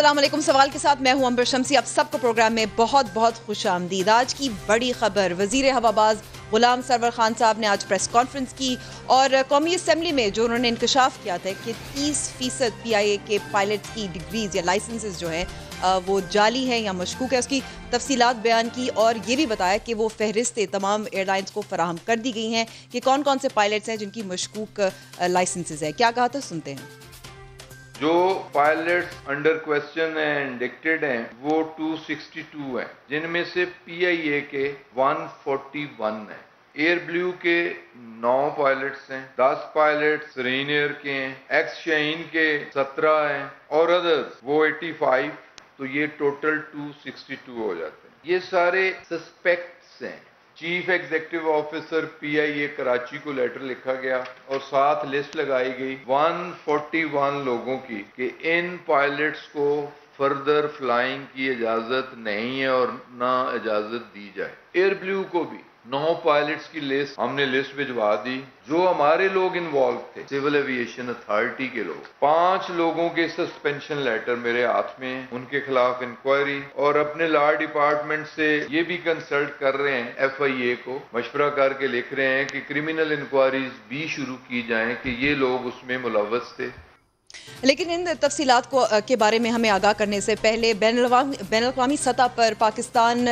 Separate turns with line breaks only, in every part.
अस्सलाम वालेकुम। सवाल के साथ मैं हूं अंबर शम्सी। आप सबको प्रोग्राम में बहुत बहुत खुश आमदीद। आज की बड़ी खबर, वजीर हवाबाज गुलाम सरवर खान साहब ने आज प्रेस कॉन्फ्रेंस की और कौमी असम्बली में जो उन्होंने इंकशाफ किया था कि 30% PIA के पायलट्स की डिग्रीज या लाइसेंसेस जो हैं वो जाली हैं या मशकूक है, उसकी तफसीलात बयान की और ये भी बताया कि वो फहरिस्तें तमाम एयरलाइंस को फराहम कर दी गई हैं कि कौन कौन से पायलट्स हैं जिनकी मशकूक लाइसेंसेस है। क्या कहा था, सुनते हैं।
जो पायलट्स अंडर क्वेश्चन हैं, इंडिक्टेड हैं, वो 262 हैं, जिनमें से PIA के 141 हैं। एयर ब्लू के 9 पायलट्स हैं, 10 पायलट्स रेन एयर के हैं, एक्स शाहीन के 17 हैं और अदर्स वो 85, तो ये टोटल 262 हो जाते हैं। ये सारे सस्पेक्ट्स हैं। Chief executive officer PIA Karachi को लेटर लिखा गया और साथ लिस्ट लगाई गई 141 लोगों की कि इन पायलट्स को फर्दर फ्लाइंग की इजाजत नहीं है और ना इजाजत दी जाए। एयर ब्लू को भी 9 पायलट्स की लिस्ट हमने भिजवा दी। जो हमारे लोग इन्वॉल्व थे, सिविल एविएशन अथॉरिटी के लोग, 5 लोगों के सस्पेंशन लेटर मेरे हाथ में, उनके खिलाफ इंक्वायरी और अपने लॉ डिपार्टमेंट से ये भी कंसल्ट कर रहे हैं, FIA को मशवरा करके लिख रहे हैं कि क्रिमिनल इंक्वायरीज भी शुरू की जाएं कि ये लोग उसमें मुलव्वस थे।
लेकिन इन तफसीलात को के बारे में हमें आगाह करने से पहले बैनुल-अक़वामी सतह पर पाकिस्तान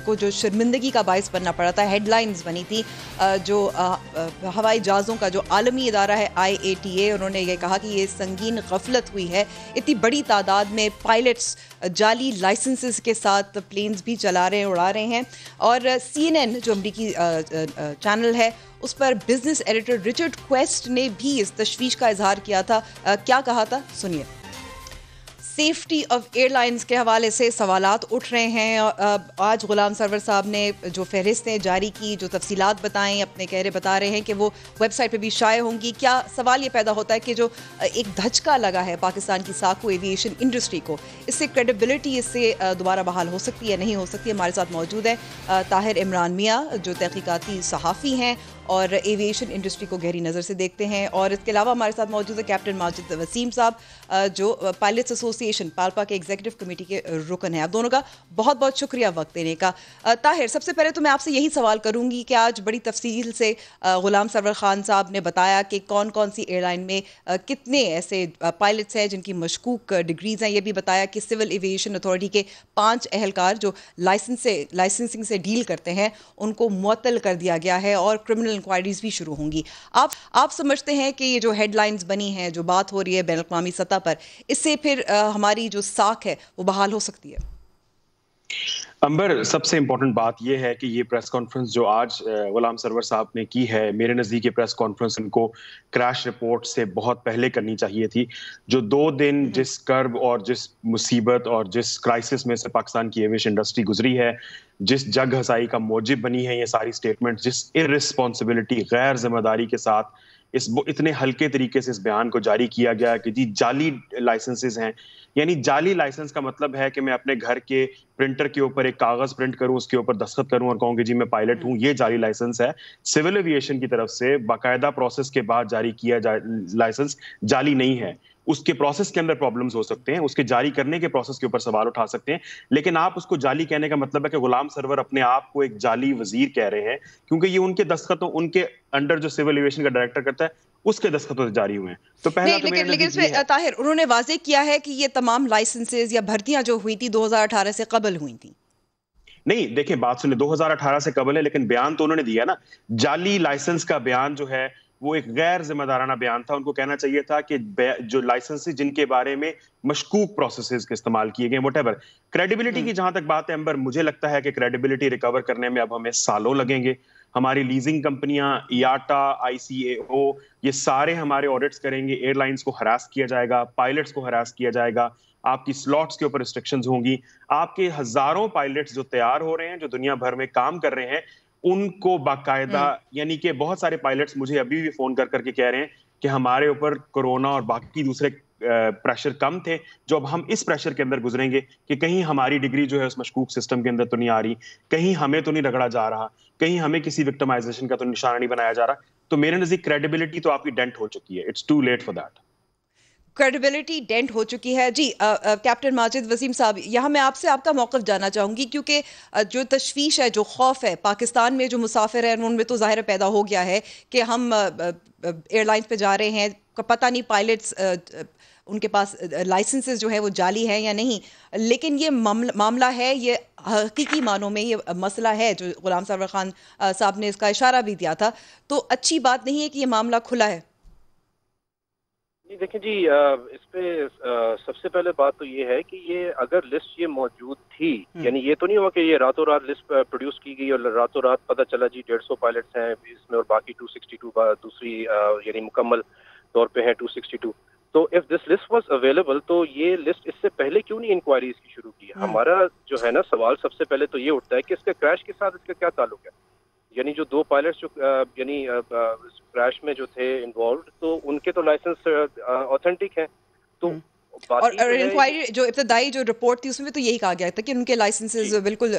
को जो शर्मिंदगी का बायस बनना पड़ा था, हेडलाइंस बनी थी, जो हवाई जहाज़ों का जो आलमी इदारा है IATA, उन्होंने ये कहा कि ये संगीन गफलत हुई है। इतनी बड़ी तादाद में पायलट्स जाली लाइसेंसेस के साथ प्लेन्स भी चला रहे हैं, उड़ा रहे हैं। और CNN जो अमरीकी चैनल है, उस पर बिजनेस एडिटर रिचर्ड क्वेस्ट ने भी इस तशवीश का इजहार किया था। क्या कहा था, सुनिए। सेफ्टी ऑफ एयरलाइंस के हवाले से सवालात उठ रहे हैं। आज गुलाम सरवर साहब ने जो फहरिस्तें जारी की, जो तफसीलात बताएं, अपने कहरे बता रहे हैं कि वो वेबसाइट पे भी शाये होंगी। क्या सवाल ये पैदा होता है कि जो एक धचका लगा है पाकिस्तान की साकू एविएशन इंडस्ट्री को, इससे क्रेडिबिलिटी इससे दोबारा बहाल हो सकती है, नहीं हो सकती? हमारे साथ मौजूद है ताहिर इमरान मियाँ, जो तहकीकाती सहाफ़ी हैं और एविएशन इंडस्ट्री को गहरी नज़र से देखते हैं। और इसके अलावा हमारे साथ मौजूद है कैप्टन माजिद वसीम साहब, जो पायलट्स एसोसिएशन पाल्पा के एग्जीक्यूटिव कमेटी के रुकन हैं। आप दोनों का बहुत बहुत शुक्रिया वक्त देने का। ताहिर, सबसे पहले तो मैं आपसे यही सवाल करूंगी कि आज बड़ी तफसील से गुलाम सरवर खान साहब ने बताया कि कौन कौन सी एयरलाइन में कितने ऐसे पायलट्स हैं जिनकी मशकूक डिग्रीज हैं। ये भी बताया कि सिविल एविएशन अथॉरिटी के 5 एहलकार जो लाइसेंसिंग से डील करते हैं, उनको मुअत्तल कर दिया गया है और क्रिमिनल इंक्वायरीज भी शुरू होंगी। आप समझते हैं कि ये जो हेडलाइंस बनी है, जो बात हो रही है बैनुल-अक़वामी सतह पर, इससे फिर हमारी जो साख है वो बहाल हो सकती है?
अंबर, सबसे इंपॉर्टेंट बात यह है कि ये प्रेस कॉन्फ्रेंस जो आज गुलाम सरवर साहब ने की है, मेरे नज़दीक ये प्रेस कॉन्फ्रेंस उनको क्रैश रिपोर्ट से बहुत पहले करनी चाहिए थी। जो 2 दिन जिस कर्ब और जिस मुसीबत और जिस क्राइसिस में से पाकिस्तान की एविएशन इंडस्ट्री गुजरी है, जिस जग हसाई का मौजिब बनी है ये सारी स्टेटमेंट, जिस इर्रिस्पॉन्सिबिलिटी, गैर जिम्मेदारी के साथ इतने हल्के तरीके से इस बयान को जारी किया गया कि जी जाली लाइसेंसेस हैं। यानी जाली लाइसेंस का मतलब है कि मैं अपने घर के प्रिंटर के ऊपर एक कागज प्रिंट करूं, उसके ऊपर दस्तखत करूं और कहूं कि जी मैं पायलट हूं। ये जाली लाइसेंस है। सिविल एविएशन की तरफ से बाकायदा प्रोसेस के बाद जारी किया लाइसेंस जाली नहीं है। उसके प्रोसेस के अंदर प्रॉब्लम्स हो सकते हैं, उसके जारी करने के प्रोसेस के ऊपर सवाल उठा सकते हैं, लेकिन आप उसको जाली कहने का मतलब है कि गुलाम सरवर अपने आप को एक जाली वजीर कह रहे हैं, क्योंकि ये उनके दस्तखतों, उनके अंडर जो सिविल एविएशन का डायरेक्टर करता है, उसके दस्तखतों से जारी हुए हैं। तो पहला तो
लेकिन इसमें ताहिर, उन्होंने वाजे किया है कि ये तमाम लाइसेंसेज या भर्तियां जो हुई थी 2018 से कबल हुई थी।
नहीं, देखिए बात सुनिए, 2018 से कबल है, लेकिन बयान तो उन्होंने दिया ना। जाली लाइसेंस का बयान जो है वो एक गैर जिम्मेदाराना बयान था। उनको कहना चाहिए था कि जो लाइसेंस जिनके बारे में मशकूक प्रोसेसेस के इस्तेमाल किए गए, व्हाटएवर। क्रेडिबिलिटी की जहां तक बात है अंबर, मुझे लगता है कि क्रेडिबिलिटी रिकवर करने में अब हमें सालों लगेंगे। हमारी लीजिंग कंपनियां, IATA, ICAO, ये सारे हमारे ऑडिट्स करेंगे। एयरलाइंस को हरास किया जाएगा, पायलट्स को हरास किया जाएगा, आपकी स्लॉट्स के ऊपर रिस्ट्रिक्शंस होंगी। आपके हजारों पायलट्स जो तैयार हो रहे हैं, जो दुनिया भर में काम कर रहे हैं, उनको बाकायदा, यानी कि बहुत सारे पायलट्स मुझे अभी भी फोन कर करके कह रहे हैं कि हमारे ऊपर कोरोना और बाकी दूसरे प्रेशर कम थे, जो अब हम इस प्रेशर के अंदर गुजरेंगे कि कहीं हमारी डिग्री जो है उस मशकूक सिस्टम के अंदर तो नहीं आ रही, कहीं हमें तो नहीं रगड़ा जा रहा, कहीं हमें किसी विक्टिमाइजेशन का तो निशाना नहीं बनाया जा रहा। तो मेरे नजदीक क्रेडिबिलिटी तो आपकी डेंट हो चुकी है। It's too late for that.
Credibility dent हो चुकी है जी। कैप्टन माजिद वसीम साहब, यहाँ मैं आपसे आपका मौक़िफ़ जानना चाहूँगी, क्योंकि जो तशवीश है, जो खौफ है पाकिस्तान में जो मुसाफिर हैं उनमें तो ज़ाहिर पैदा हो गया है कि हम एयरलाइंस पे जा रहे हैं, पता नहीं पायलट्स उनके पास लाइसेंसेस जो है वो जाली है या नहीं। लेकिन ये मामला है, ये हकीकी मानों में ये मसला है, जो गुलाम सरवर खान साहब ने इसका इशारा भी दिया था। तो अच्छी बात नहीं है कि ये मामला खुला है।
जी देखिए जी, इस पे सबसे पहले बात तो ये है कि ये अगर लिस्ट ये मौजूद थी, यानी ये तो नहीं हुआ कि ये रातों रात लिस्ट प्रोड्यूस की गई और रातों रात पता चला जी 150 पायलट्स हैं इसमें और बाकी 262 दूसरी यानी मुकम्मल तौर पे है 262। तो if this list was available, तो ये लिस्ट इससे पहले क्यों नहीं इंक्वायरी इसकी शुरू की? हमारा जो है ना सवाल सबसे पहले तो ये उठता है कि इसके क्रैश के साथ इसका क्या ताल्लुक है। यानी जो 2 पायलट्स जो यानी क्रैश में जो थे इन्वॉल्व, तो उनके तो लाइसेंस ऑथेंटिक हैं। तो
और इंक्वायरी जो इब्तदाई जो रिपोर्ट थी उसमें तो यही कहा गया था कि उनके लाइसेंसेस बिल्कुल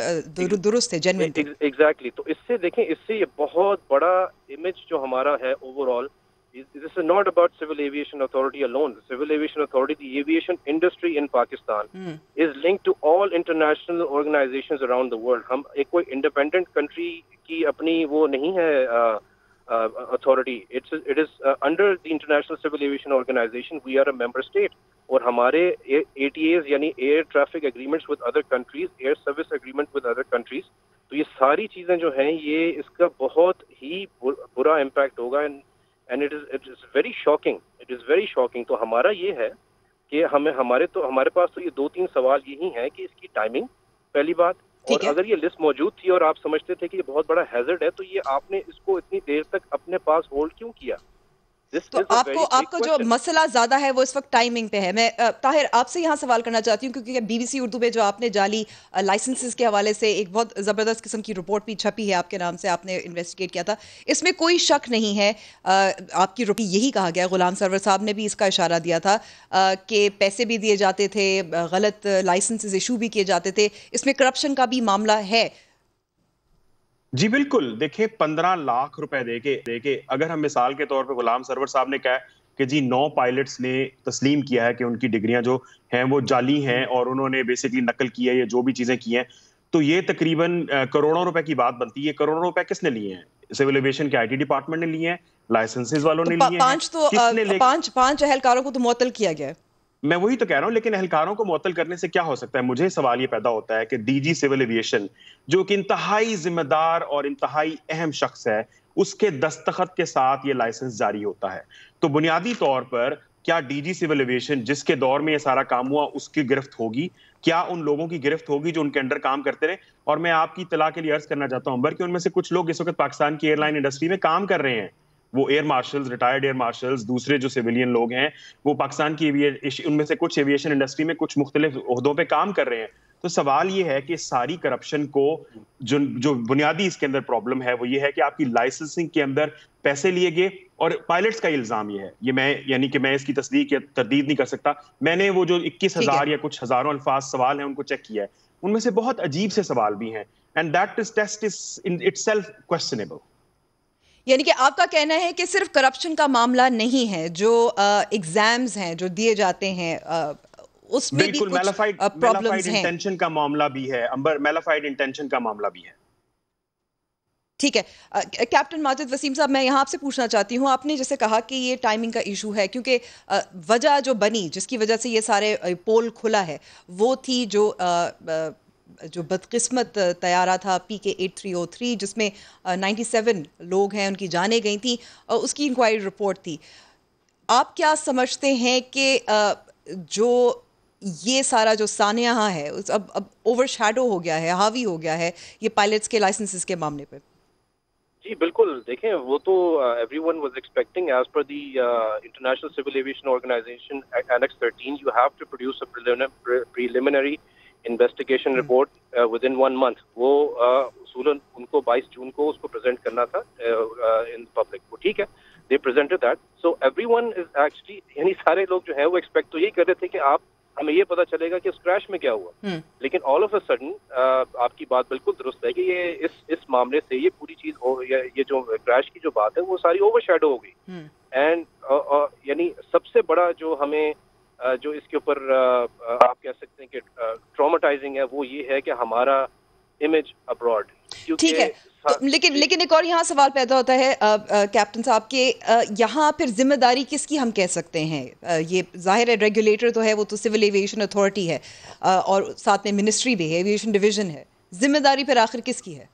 दुरुस्त थे, जेन्युइन थे।
एग्जैक्टली। तो इससे देखें, इससे ये बहुत बड़ा इमेज जो हमारा है overall, this is not about Civil Aviation Authority alone. The Civil Aviation Authority, the aviation industry in Pakistan is linked to all international organizations around the world. हम एक कोई independent country की अपनी वो नहीं है authority. It is under the International Civil Aviation Organization. We are a member state. और हमारे ATAs यानी Air Traffic Agreements with other countries, Air Service Agreement with other countries. तो ये सारी चीजें जो हैं, ये इसका बहुत ही बुरा impact होगा। And it is very shocking. It is very shocking. तो हमारा ये है कि हमारे पास तो ये 2-3 सवाल यही हैं कि इसकी टाइमिंग पहली बात, और अगर ये लिस्ट मौजूद थी और आप समझते थे कि ये बहुत बड़ा हैजर्ड है, तो ये आपने इसको इतनी देर तक अपने पास होल्ड क्यों किया?
तो आपको जो मसला ज्यादा है वो इस वक्त टाइमिंग पे है। मैं ताहिर आपसे यहाँ सवाल करना चाहती हूँ, क्योंकि BBC उर्दू में जो आपने जाली लाइसेंसेस के हवाले से एक बहुत ज़बरदस्त किस्म की रिपोर्ट भी छपी है आपके नाम से, आपने इन्वेस्टिगेट किया था। इसमें कोई शक नहीं है, आपकी रिपोर्ट यही कहा गया, गुलाम सरवर साहब ने भी इसका इशारा दिया था कि पैसे भी दिए जाते थे, गलत लाइसेंसेस इशू भी किए जाते थे, इसमें करप्शन का भी मामला है।
जी बिल्कुल। देखिए 15 लाख रुपए देके अगर हम मिसाल के तौर पे गुलाम सरवर साहब ने कहा कि जी 9 पायलट्स ने तस्लीम किया है कि उनकी डिग्रियां जो हैं वो जाली हैं और उन्होंने बेसिकली नकल की है, ये जो भी चीजें की हैं, तो ये तकरीबन करोड़ों रुपए की बात बनती है। करोड़ों रुपए किसने लिए हैं? सिविल एविएशन के IT डिपार्टमेंट ने लिए हैं, लाइसेंसेज वालों ने लिए हैं।
पांच एहलकारों को तो मुअत्तल किया गया है।
मैं वही तो कह रहा हूं, लेकिन एहलकारों को मुअत्तल करने से क्या हो सकता है? मुझे सवाल ये पैदा होता है कि DG सिविल एविएशन, जो कि इंतहाई जिम्मेदार और इंतहाई अहम शख्स है, उसके दस्तखत के साथ ये लाइसेंस जारी होता है। तो बुनियादी तौर पर क्या DG सिविल एविएशन, जिसके दौर में ये सारा काम हुआ, उसकी गिरफ्त होगी? क्या उन लोगों की गिरफ्त होगी जो उनके अंडर काम करते रहे? और मैं आपकी इत्तला के लिए अर्ज करना चाहता हूं अंबर कि उनमें से कुछ लोग इस वक्त पाकिस्तान की एयरलाइन इंडस्ट्री में काम कर रहे हैं। वो air marshals, retired air marshals, दूसरे जो सिविलियन लोग हैं, वो पाकिस्तान की उनमें से कुछ एविएशन इंडस्ट्री में कुछ मुख्तलिफ ओहदों पे काम कर रहे हैं। तो सवाल ये है कि सारी करप्शन को जो बुनियादी इसके अंदर प्रॉब्लम है वो ये है कि आपकी लाइसेंसिंग के अंदर पैसे लिए गए, और पायलट्स का इल्जाम ये है, ये मैं यानी कि मैं इसकी तस्दीक या तरदीद नहीं कर सकता। मैंने वो जो 21,000 या कुछ हजारों अल्फाज सवाल हैं उनको चेक किया है, उनमें से बहुत अजीब से सवाल भी हैं, and that test is in itself questionable.
यानी कि आपका कहना है कि सिर्फ करप्शन का मामला नहीं है, जो एग्जाम्स हैं जो दिए जाते हैं उसमें भी कुछ प्रॉब्लम्स हैं।
इंटेंशन का मामला भी है अंबर, मेलाफाइड इंटेंशन का मामला भी है।
ठीक है कैप्टन माजिद वसीम साहब, मैं यहाँ आपसे पूछना चाहती हूँ, आपने जैसे कहा कि ये टाइमिंग का इशू है, क्योंकि वजह जो बनी जिसकी वजह से ये सारे पोल खुला है वो थी जो बदकिस्मत तैयारा था PK-8303, जिसमें 97 लोग हैं, उनकी जानें गई थी, उसकी इंक्वायरी रिपोर्ट थी। आप क्या समझते हैं कि जो ये सारा जो सानिया है अब ओवरशैडो हो गया है, हावी हो गया है ये पायलट्स के लाइसेंसेस के मामले पे?
जी बिल्कुल। देखें, वो तो everyone was expecting as per the international civil aviation organisation Annex 13 you have to produce a preliminary investigation report within 1 month. वो उसूलन उनको 22 जून को उसको प्रेजेंट करना था इन पब्लिक को, ठीक है, they presented that. So everyone is actually, यानी सारे लोग जो है वो एक्सपेक्ट तो यही कर रहे थे कि हमें ये पता चलेगा कि उस क्रैश में क्या हुआ। लेकिन ऑल ऑफ अ सडन आपकी बात बिल्कुल दुरुस्त है कि ये इस मामले से ये पूरी चीज ये जो क्रैश की जो बात है वो सारी ओवरशैडो हो गई। एंड यानी सबसे बड़ा जो हमें जो इसके ऊपर आप कह सकते हैं कि ट्रॉमेटाइजिंग है, वो ये है कि हमारा इमेज अब्रॉड।
ठीक है, तो लेकिन एक और यहाँ सवाल पैदा होता है कैप्टन साहब के, यहाँ फिर जिम्मेदारी किसकी हम कह सकते हैं? ये जाहिर है रेगुलेटर तो है, वो तो सिविल एविएशन अथॉरिटी है, और साथ में मिनिस्ट्री भी है, एविएशन डिवीजन है। जिम्मेदारी फिर आखिर किसकी है?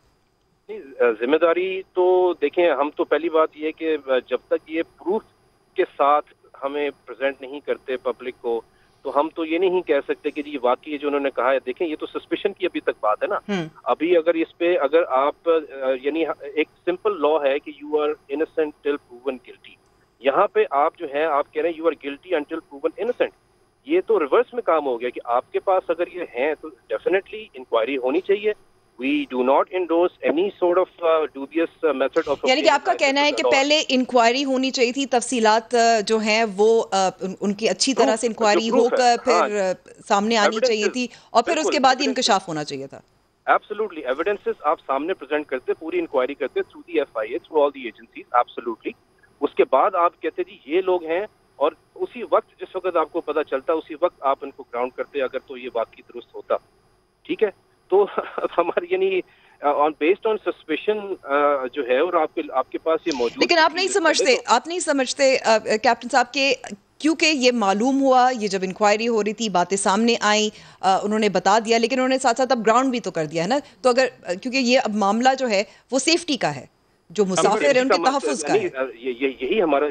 जिम्मेदारी तो देखें, हम तो पहली बात ये कि जब तक ये प्रूफ के साथ हमें प्रेजेंट नहीं करते पब्लिक को, तो हम तो ये नहीं कह सकते कि जी वाकई जो उन्होंने कहा है। देखें, ये तो सस्पिशन की अभी तक बात है ना। अभी अगर इस पे अगर आप यानी एक सिंपल लॉ है कि you are innocent till proven guilty, यहाँ पे आप जो है आप कह रहे हैं you are guilty until proven innocent. ये तो रिवर्स में काम हो गया कि आपके पास अगर ये है तो डेफिनेटली इंक्वायरी होनी चाहिए। We do not endorse any sort of dubious method of,
यानी कि आपका कहना है कि पहले इंक्वायरी होनी चाहिए थी, तफसीलात जो हैं वो उनकी अच्छी तरह से इंक्वायरी होकर फिर सामने आनी चाहिए थी, और फिर उसके बाद ही इंकशाफ होना चाहिए था।
एब्सोल्युटली, एविडेंसेस आप सामने प्रेजेंट करते, पूरी इंक्वायरी करते through the FIA, through all the agencies, absolutely. उसके बाद आप कहते जी ये लोग हैं, और उसी वक्त जिस वक्त आपको पता चलता उसी वक्त आप इनको ग्राउंड करते, अगर तो ये वाकई दुरुस्त होता। ठीक है, तो हमारी यानी बेस्ड ऑन सस्पिशन जो है, और आपके पास ये मौजूद।
लेकिन आप नहीं समझते कैप्टन साहब के, क्योंकि ये मालूम हुआ, ये जब इंक्वायरी हो रही थी बातें सामने आई, उन्होंने बता दिया, लेकिन उन्होंने साथ साथ अब ग्राउंड भी तो कर दिया है ना। तो अगर क्योंकि ये अब मामला जो है वो सेफ्टी का है, जो मुसाफिर है उनके तहफ्फुज़ का है।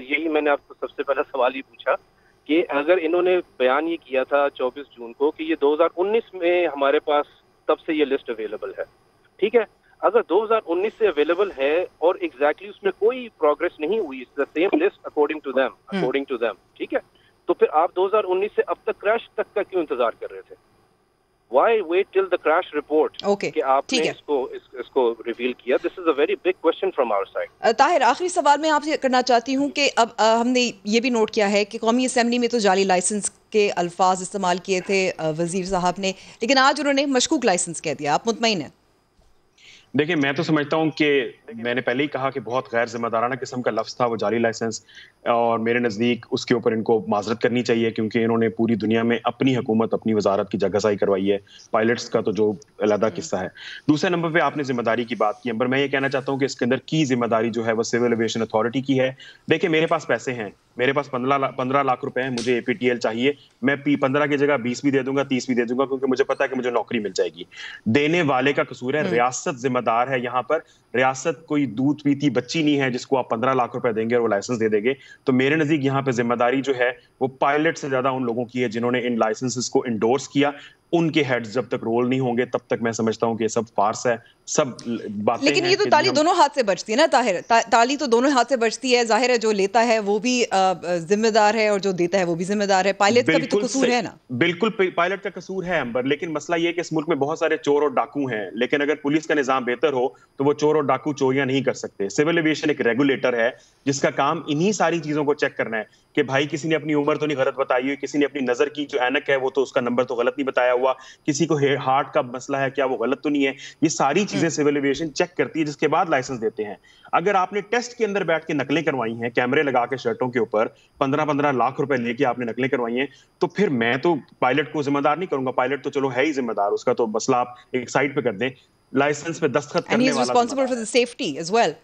यही मैंने आपको सबसे पहला सवाल ही पूछा कि अगर इन्होंने बयान ये किया था 24 जून को कि ये 2019 में हमारे पास तब से ये लिस्ट अवेलेबल है, ठीक है। अगर 2019 से अवेलेबल है और एग्जैक्टली उसमें कोई प्रोग्रेस नहीं हुई, the same list according to them, ठीक है, तो फिर आप 2019 से अब तक क्रैश तक का क्यों इंतजार कर रहे थे? Why wait till the crash report?
Okay,
कि आपने इसको रिवील किया? This is a very big question from our side.
Tahir, आखिरी सवाल मैं आपसे करना चाहती हूँ कि अब हमने ये भी नोट किया है कि कौमी असेंबली में तो जाली लाइसेंस के अल्फाज इस्तेमाल किए थे वजीर साहब ने, लेकिन आज उन्होंने मशकूक लाइसेंस कह दिया। आप मुतमईन हैं?
देखिए, मैं तो समझता हूं कि मैंने पहले ही कहा कि बहुत गैर जिम्मेदाराना किस्म का लफ्ज़ था वो जाली लाइसेंस, और मेरे नज़दीक उसके ऊपर इनको माजरत करनी चाहिए, क्योंकि इन्होंने पूरी दुनिया में अपनी हुकूमत, अपनी वजारत की जगहसाई करवाई है। पायलट्स का तो जो अलग किस्सा है। दूसरे नंबर पे आपने जिम्मेदारी की बात की अंबर, मैं ये कहना चाहता हूँ कि इसके अंदर की जिम्मेदारी जो है वो सिविल एविएशन अथॉरिटी की है। देखिए, मेरे पास पैसे हैं, मेरे पास 15 लाख रुपए हैं, मुझे APTL चाहिए, मैं 15 की जगह 20 भी दे दूंगा, 30 भी दे दूंगा, क्योंकि मुझे पता है कि मुझे नौकरी मिल जाएगी। देने वाले का कसूर है, रियासत जिम्मेदार है। यहाँ पर रियासत कोई दूध पीती बच्ची नहीं है जिसको आप 15 लाख रुपए देंगे और वो लाइसेंस दे देंगे। तो मेरे नजदीक यहाँ पे जिम्मेदारी जो है वो पायलट से ज्यादा उन लोगों की है जिन्होंने इन लाइसेंसेस को इंडोर्स किया। उनके हेड्स जब तक रोल नहीं होंगे तब तक मैं समझता हूं कि ये सब फार्स है, सब बातें।
लेकिन ये तो ताली दोनों हाथ से बजती है ना ताहिर, ताली तो दोनों हाथ से बजती है। जाहिर है जो लेता है वो भी जिम्मेदार है और जो देता है वो भी जिम्मेदार है। पायलट का भी तो कसूर है ना?
बिल्कुल पायलट का कसूर है अंबर, लेकिन मसला ये कि इस मुल्क में बहुत सारे चोर और डाकू हैं, लेकिन अगर पुलिस का निजाम बेहतर हो तो वो चोर और डाकू चोरियां नहीं कर सकते। सिविल एविएशन एक रेगुलेटर है जिसका काम इन्हीं सारी चीजों को चेक करना है कि भाई किसी ने अपनी उम्र तो नहीं गलत बताई हुई, किसी ने अपनी नजर की जो ऐनक है वो तो उसका नंबर तो गलत नहीं बताया हुआ, किसी को हार्ट का मसला है क्या वो गलत तो नहीं है। ये सारी चीजें सिविल एविएशन चेक करती है, जिसके बाद लाइसेंस देते हैं। अगर आपने टेस्ट के अंदर बैठ के नकलें करवाई हैं, कैमरे लगा के शर्टों के ऊपर 15-15 लाख रुपए लेके आपने नकलें करवाई हैं, तो फिर मैं तो पायलट को जिम्मेदार नहीं करूंगा। पायलट तो चलो है ही जिम्मेदार, उसका तो मसला आप एक साइड पे कर दें। लाइसेंस पे दस्तखत करने वाला
responsible for the safety as well.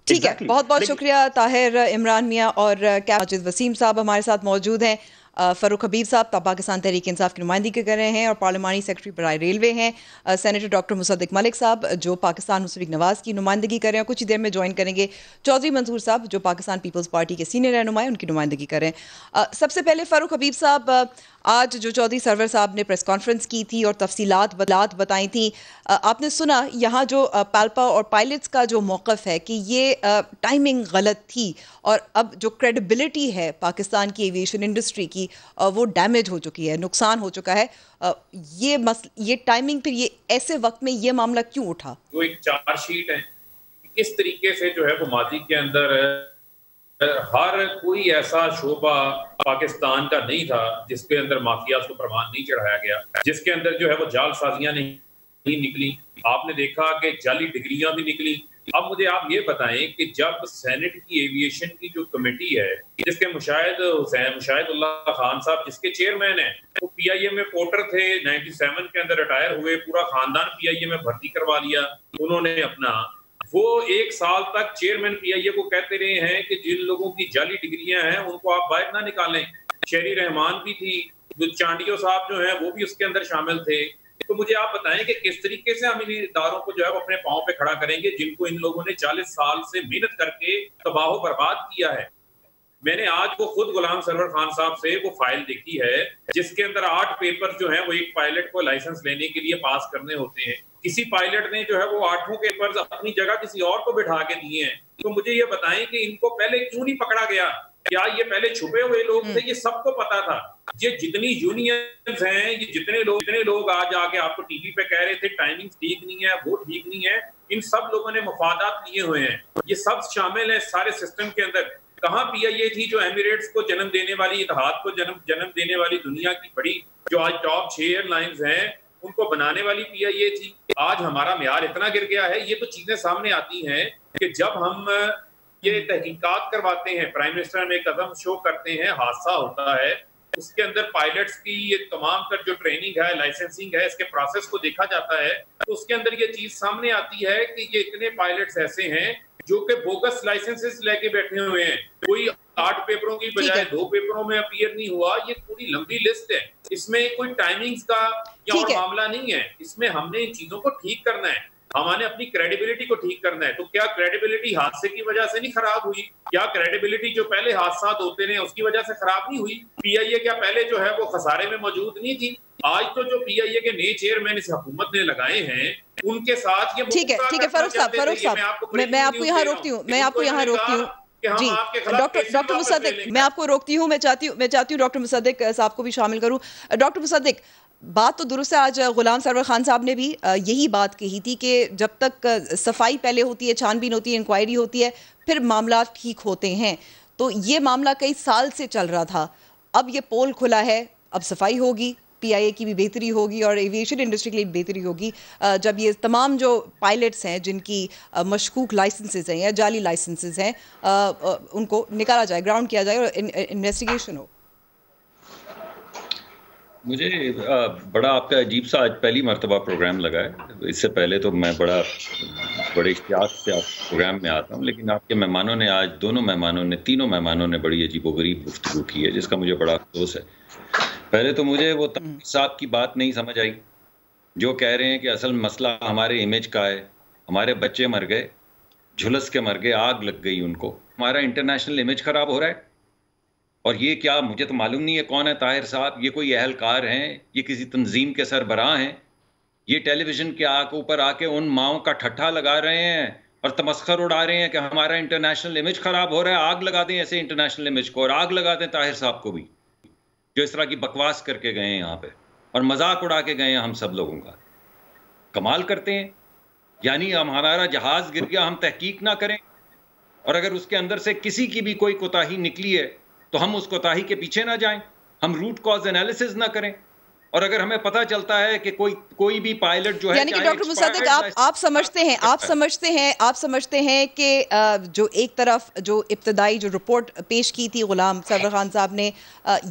ठीक है, बहुत बहुत शुक्रिया ताहिर इमरान मियां और माजिद वसीम साहब हमारे साथ मौजूद हैं। फ़ारूक हबीब साहब पाकिस्तान तहरीक इंसाफ की नुमाइंदगी कर रहे हैं और पार्लिमानी सेक्रेटरी बराए रेलवे हैं। सेनेटर डॉक्टर मुसद्दिक मलिक साहब जो पाकिस्तान मुस्लिम लीग नवाज़ की नुमाइंदगी कर रहे हैं, कुछ ही देर में ज्वाइन करेंगे चौधरी मंसूर साहब जो पाकिस्तान पीपल्स पार्टी के सीनियर रहनुमा उनकी नुमाइंदगी कर रहे हैं। सबसे पहले फ़ारूक हबीब साहब, आज जो चौधरी सरवर साहब ने प्रेस कॉन्फ्रेंस की थी और तफसीलात बताई थी, आपने सुना यहाँ जो पाल्पा और पायलट्स का जो मौक़िफ़ है कि ये टाइमिंग गलत थी और अब जो क्रेडिबिलिटी है पाकिस्तान की एविएशन इंडस्ट्री की वो डैमेज हो चुकी है, नुकसान हो चुका है। ये टाइमिंग फिर ये ऐसे वक्त में ये मामला क्यों उठा?
वो एक चार्जशीट है, किस तरीके से जो है वो माजी के अंदर हर कोई ऐसा शोबा पाकिस्तान का नहीं था जिसके अंदर माफियाज को प्रमाण नहीं चढ़ाया गया, जिसके अंदर जो है वो जालसाजियां नहीं निकली। आपने देखा कि जाली डिग्रियां भी निकली, अब मुझे आप ये बताएं कि जब सेनेट की एविएशन की जो कमेटी है, जिसके मुशाहिदुल्लाह खान साहब जिसके चेयरमैन हैं, वो पीआईए में पोर्टर थे, 97 के अंदर रिटायर हुए, पूरा खानदान पीआईए में भर्ती करवा लिया उन्होंने अपना। वो 1 साल तक चेयरमैन पीआईए को कहते रहे हैं कि जिन लोगों की जाली डिग्रियां हैं उनको आप बाहर ना निकालें। शेरी रहमान भी थी, चांडियो साहब जो है वो भी उसके अंदर शामिल थे। तो मुझे आप बताएं कि किस तरीके से हम इन इदारों को जो है अपने पांव पे खड़ा करेंगे जिनको इन लोगों ने 40 साल से मेहनत करके तबाह बर्बाद किया है। मैंने आज वो खुद गुलाम सरवर खान साहब से वो फाइल देखी है जिसके अंदर 8 पेपर जो है वो एक पायलट को लाइसेंस लेने के लिए पास करने होते हैं। किसी पायलट ने जो है वो 8 पेपर्स अपनी जगह किसी और को बिठा के दिए हैं। तो मुझे ये बताएं कि इनको पहले क्यों नहीं पकड़ा गया? क्या ये पहले छुपे हुए लोग थे? ये सबको पता था। ये जितनी यूनियंस हैं, ये जितने लोग आज आके आपको टीवी पे कह रहे थे टाइमिंग ठीक नहीं है, वो ठीक नहीं है, इन सब लोगों ने मफादात लिए हुए हैं। ये सब शामिल है सारे सिस्टम के अंदर। कहाँ पीआईए थी जो एमिरेट्स को जन्म देने वाली, इत्तेहाद को जन्म देने वाली दुनिया की बड़ी जो आज टॉप 6 एयरलाइंस हैं उनको बनाने वाली पीआईए थी। आज हमारा म्यार इतना गिर गया है। ये तो चीजें सामने आती हैं कि जब हम ये तहकीकात करवाते हैं, प्राइम मिनिस्टर में कदम शो करते हैं, हादसा होता है, उसके अंदर पायलट्स की ये तमाम तर जो ट्रेनिंग है, लाइसेंसिंग है, इसके प्रोसेस को देखा जाता है तो उसके अंदर ये चीज सामने आती है कि ये इतने पायलट्स ऐसे हैं जो कि बोगस लाइसेंसेस लेके बैठे हुए हैं। कोई 8 पेपरों की बजाय 2 पेपरों में अपीयर नहीं हुआ। ये पूरी लंबी लिस्ट है। इसमें कोई टाइमिंग्स का या और मामला नहीं है। इसमें हमने इन चीजों को ठीक करना है, हमारे अपनी क्रेडिबिलिटी को ठीक करना है। तो क्या क्रेडिबिलिटी हादसे की वजह से नहीं खराब हुई? क्या क्रेडिबिलिटी जो पहले हादसा होते रहे उसकी वजह से खराब नहीं हुई? पीआईए क्या पहले जो है वो खसारे में मौजूद नहीं थी? आज तो जो पीआईए के नए चेयरमैन इस हुकूमत ने लगाए हैं उनके साथ ये
ठीक है फारूक साहब मैं आपको यहाँ रोकती हूँ जी डॉक्टर मुसद्दिक, मैं आपको रोकती हूँ। मैं चाहती हूँ डॉक्टर मुसद्दिक साहब को भी शामिल करूँ। डॉक्टर मुसद्दिक, बात तो दुरुस्त है, आज गुलाम सरवर खान साहब ने भी यही बात कही थी कि जब तक सफाई पहले होती है, छानबीन होती है, इंक्वायरी होती है, फिर मामला ठीक होते हैं। तो ये मामला कई साल से चल रहा था। अब ये पोल खुला है, अब सफाई होगी, पीआईए की भी बेहतरी होगी और एविएशन इंडस्ट्री के लिए बेहतरी होगी जब ये तमाम जो पायलट्स हैं जिनकी मशकूक लाइसेंसेस हैं या जाली लाइसेंसेस हैं उनको निकाला जाए, ग्राउंड किया जाए और इन्वेस्टिगेशन हो।
मुझे बड़ा आपका अजीब सा आज पहली मर्तबा प्रोग्राम लगा है। इससे पहले तो मैं बड़े इश्तियाक से आप प्रोग्राम में आता हूँ, लेकिन आपके मेहमानों ने आज तीनों मेहमानों ने बड़ी अजीबोगरीब गुफ्तगू की है जिसका मुझे बड़ा अफसोस है। पहले तो मुझे वो साहब की बात नहीं समझ आई जो कह रहे हैं कि असल मसला हमारे इमेज का है, हमारे बच्चे मर गए, झुलस के मर गए, आग लग गई उनको, हमारा इंटरनेशनल इमेज खराब हो रहा है। और ये क्या, मुझे तो मालूम नहीं है कौन है ताहिर साहब, ये कोई अहलकार हैं, ये किसी तंजीम के सरबराह हैं, ये टेलीविजन के ऊपर आके उन माओं का ठट्ठा लगा रहे हैं और तमस्खर उड़ा रहे हैं कि हमारा इंटरनेशनल इमेज खराब हो रहा है। आग लगा दें ऐसे इंटरनेशनल इमेज को, और आग लगा दें ताहिर साहब को भी जो इस तरह की बकवास करके गए हैं यहाँ पे और मजाक उड़ा के गए हैं हम सब लोगों का। कमाल करते हैं। यानी हमारा जहाज गिर गया, हम तहकीक ना करें, और अगर उसके अंदर से किसी की भी कोई कोताही निकली है तो हम उस कोताही के पीछे ना जाएं, हम रूट कॉज एनालिसिस ना करें। और अगर हमें पता चलता है कि कोई भी पायलट जो है,
यानी कि डॉक्टर मुसद्दिक आप समझते हैं कि जो एक तरफ जो इब्तदाई जो रिपोर्ट पेश की थी गुलाम सरवर खान साहब ने,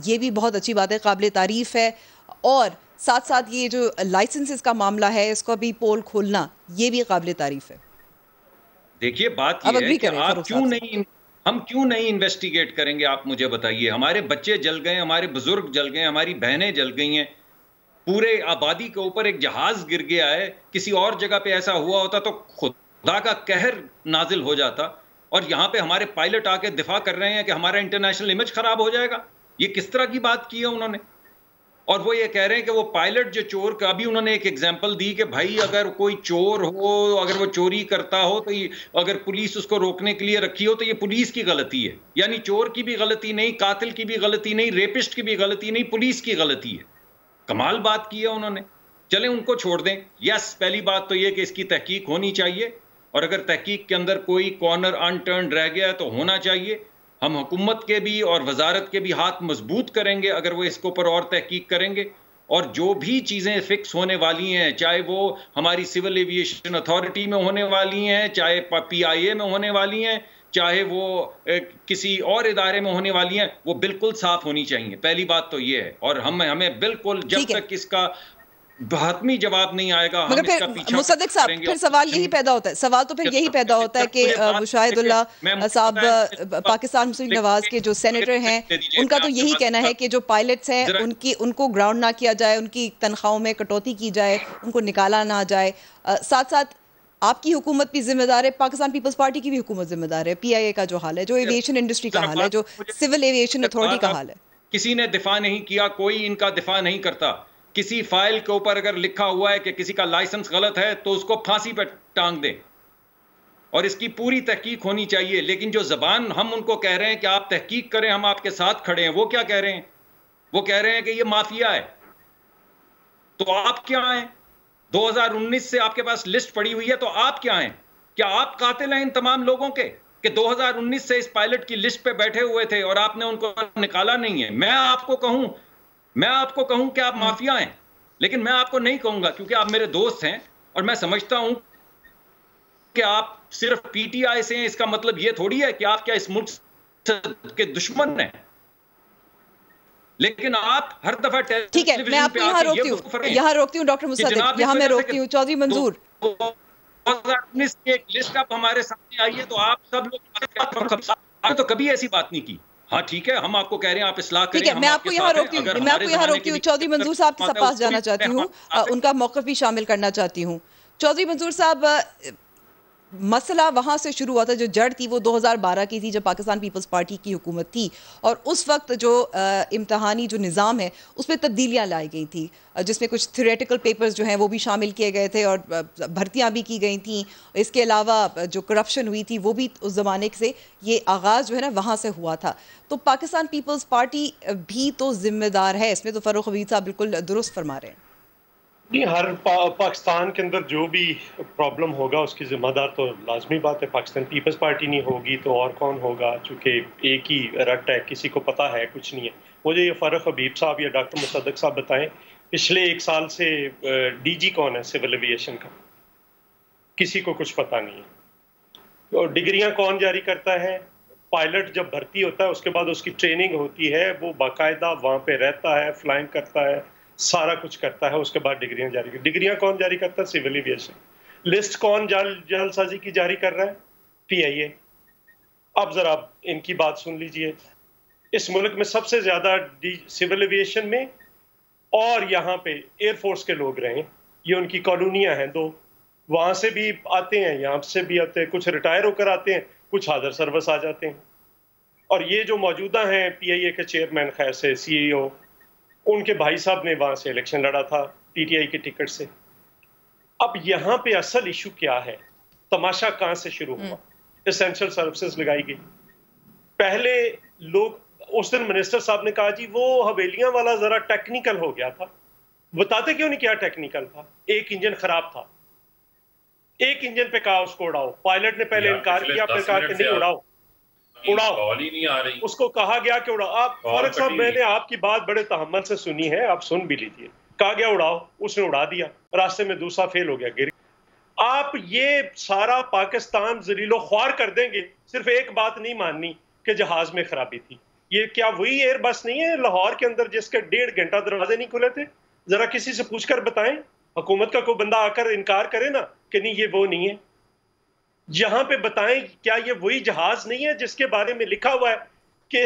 ये भी बहुत अच्छी बात है, काबिल तारीफ है, और साथ साथ ये जो लाइसेंसेस का मामला है इसको भी पोल खोलना ये भी काबिल तारीफ है।
देखिए बात ये है कि हम क्यों नहीं इन्वेस्टिगेट करेंगे? आप मुझे बताइए। हमारे बच्चे जल गए, हमारे बुजुर्ग जल गए, हमारी बहनें जल गई हैं, पूरे आबादी के ऊपर एक जहाज गिर गया है। किसी और जगह पे ऐसा हुआ होता तो खुदा का कहर नाजिल हो जाता, और यहाँ पे हमारे पायलट आके दिफा कर रहे हैं कि हमारा इंटरनेशनल इमेज खराब हो जाएगा। ये किस तरह की बात की है उन्होंने? और वो ये कह रहे हैं कि वो पायलट जो चोर का, अभी उन्होंने एक एग्जांपल दी कि भाई अगर कोई चोर हो, अगर वो चोरी करता हो तो अगर पुलिस उसको रोकने के लिए रखी हो तो ये पुलिस की गलती है। यानी चोर की भी गलती नहीं, कातिल की भी गलती नहीं, रेपिस्ट की भी गलती नहीं, पुलिस की गलती है। कमाल बात की है उन्होंने। चले उनको छोड़ दें। यस, पहली बात तो ये कि इसकी तहकीक होनी चाहिए, और अगर तहकीक के अंदर कोई कॉर्नर अनटर्न रह गया तो होना चाहिए। हम हुकूमत के भी और वजारत के भी हाथ मजबूत करेंगे अगर वो इसके ऊपर और तहकीक करेंगे, और जो भी चीज़ें फिक्स होने वाली हैं, चाहे वो हमारी सिविल एविएशन अथॉरिटी में होने वाली हैं, चाहे PIA में होने वाली हैं, चाहे वो किसी और इदारे में होने वाली हैं, वो बिल्कुल साफ होनी चाहिए। पहली बात तो ये है, और हमें बिल्कुल जब तक इसका हतमी जवाब नहीं आएगा, हम इसका पीछा
मुसद्दिक साहब, फिर सवाल यही पैदा होता है, सवाल तो फिर यही पैदा होता है कि मुशाहिदुल्लाह साहब पाकिस्तान मुस्लिम नवाज के जो सेनेटर हैं, उनका तो यही कहना है कि जो पायलट्स हैं उनको ग्राउंड ना किया जाए, उनकी तनख्वाहों में कटौती की जाए, उनको निकाला ना जाए। साथ साथ आपकी हुकूमत भी जिम्मेदार है, पाकिस्तान पीपल्स पार्टी की भी हुकूमत जिम्मेदार है, PIA का जो हाल है, जो एविएशन इंडस्ट्री का हाल है, जो सिविल एविएशन अथॉरिटी का हाल है।
किसी ने दिफा नहीं किया, कोई इनका दिफा नहीं करता। किसी फाइल के ऊपर अगर लिखा हुआ है कि किसी का लाइसेंस गलत है तो उसको फांसी पर टांग दें, और इसकी पूरी तहकीक होनी चाहिए। लेकिन जो जबान हम उनको कह रहे हैं कि आप तहकीक करें, हम आपके साथ खड़े हैं, वो क्या कह रहे हैं? वो कह रहे हैं कि ये माफिया है। तो आप क्या हैं? 2019 से आपके पास लिस्ट पड़ी हुई है, तो आप क्या हैं? क्या आप कातिल हैं इन तमाम लोगों के कि 2019 से इस पायलट की लिस्ट पे बैठे हुए थे और आपने उनको निकाला नहीं है? मैं आपको कहूं कि आप माफिया हैं, लेकिन मैं आपको नहीं कहूंगा, क्योंकि आप मेरे दोस्त हैं और मैं समझता हूं कि आप सिर्फ PTI से हैं। इसका मतलब यह थोड़ी है कि आप क्या इस मुल्क के दुश्मन हैं। लेकिन आप हर दफा
ठीक है, मैं आपको यहाँ रोकती हूँ डॉक्टर मुसद्दिक, यहाँ मैं रोकती हूँ। चौधरी मंजूर,
2019 की एक लिस्ट अब हमारे सामने आई है, तो आप सब लोग तो कभी ऐसी बात नहीं की। हाँ ठीक है, हम आपको कह रहे हैं आप इस्लाह करें।
ठीक है, मैं आपको यहाँ रोकती हूँ। चौधरी मंजूर साहब के पास जाना चाहती हूँ, उनका मौक़िफ़ भी शामिल करना चाहती हूँ। चौधरी मंजूर साहब, मसला वहाँ से शुरू हुआ था, जो जड़ थी वो 2012 की थी, जब पाकिस्तान पीपल्स पार्टी की हुकूमत थी, और उस वक्त जो इम्तहानी जो निज़ाम है उसमें तब्दीलियाँ लाई गई थी, जिसमें कुछ थ्योरेटिकल पेपर्स जो हैं वो भी शामिल किए गए थे और भर्तियाँ भी की गई थी। इसके अलावा जो करप्शन हुई थी वो भी उस ज़माने से, ये आगाज़ जो है ना वहाँ से हुआ था। तो पाकिस्तान पीपल्स पार्टी भी तो ज़िम्मेदार है इसमें, तो फ़ारूक हमीद साहब बिल्कुल दुरुस्त फरमा रहे हैं।
नहीं, हर पाकिस्तान के अंदर जो भी प्रॉब्लम होगा उसकी जिम्मेदार तो लाजमी बात है पाकिस्तान पीपल्स पार्टी नहीं होगी तो और कौन होगा, चूँकि एक ही रट है, किसी को पता है कुछ नहीं है। मुझे ये फ़ारूक हबीब साहब या डॉक्टर मुसद्दिक साहब बताएं, पिछले 1 साल से DG कौन है सिविल एविएशन का? किसी को कुछ पता नहीं है। और डिग्रियाँ कौन जारी करता है? पायलट जब भर्ती होता है उसके बाद उसकी ट्रेनिंग होती है, वो बाकायदा वहाँ पे रहता है, फ्लाइंग करता है, सारा कुछ करता है, उसके बाद डिग्रियां कौन जारी करता है? Civil aviation. लिस्ट कौन जालसाजी की जारी कर रहा है? PIA। अब जरा इनकी बात सुन लीजिए, इस मुल्क में सबसे ज्यादा सिविल एविएशन में और यहाँ पे एयरफोर्स के लोग रहे, ये उनकी कॉलोनियां हैं 2, वहां से भी आते हैं, यहाँ से भी आते हैं, कुछ रिटायर होकर आते हैं, कुछ हाजिर सर्विस आ जाते हैं। और ये जो मौजूदा हैं PIA के चेयरमैन, खैर से CEO, उनके भाई साहब ने वहां से इलेक्शन लड़ा था PTI के टिकट से। अब यहाँ पे असल इशू क्या है? तमाशा कहां से शुरू हुआ? एसेंशियल सर्विसेज लगाई गई। पहले लोग, उस दिन मिनिस्टर साहब ने कहा जी वो हवेलियां वाला जरा टेक्निकल हो गया था। बताते क्यों नहीं क्या टेक्निकल था? एक इंजन खराब था, एक इंजन पे कहा उसको उड़ाओ, पायलट ने पहले इनकार किया, फिर कहा कि नहीं उड़ाओ,
ही नहीं आ रही।
उसको कहा गया कि उड़ाओ। आप फारूक साहब, मैंने आपकी बात बड़े तहम्मुल से सुनी है, आप सुन भी लीजिए। कहा गया उड़ाओ, उसने उड़ा दिया, रास्ते में दूसरा फेल हो गया, गिर। आप ये सारा पाकिस्तान जलीलो ख्वार कर देंगे, सिर्फ एक बात नहीं माननी कि जहाज में खराबी थी। ये क्या वही एयरबस नहीं है लाहौर के अंदर जिसके 1.5 घंटा दरवाजे नहीं खुले थे? जरा किसी से पूछकर बताएं, हुकूमत का कोई बंदा आकर इनकार करे ना कि नहीं ये वो नहीं है। यहां पे बताएं, क्या ये वही जहाज नहीं है जिसके बारे में लिखा हुआ है कि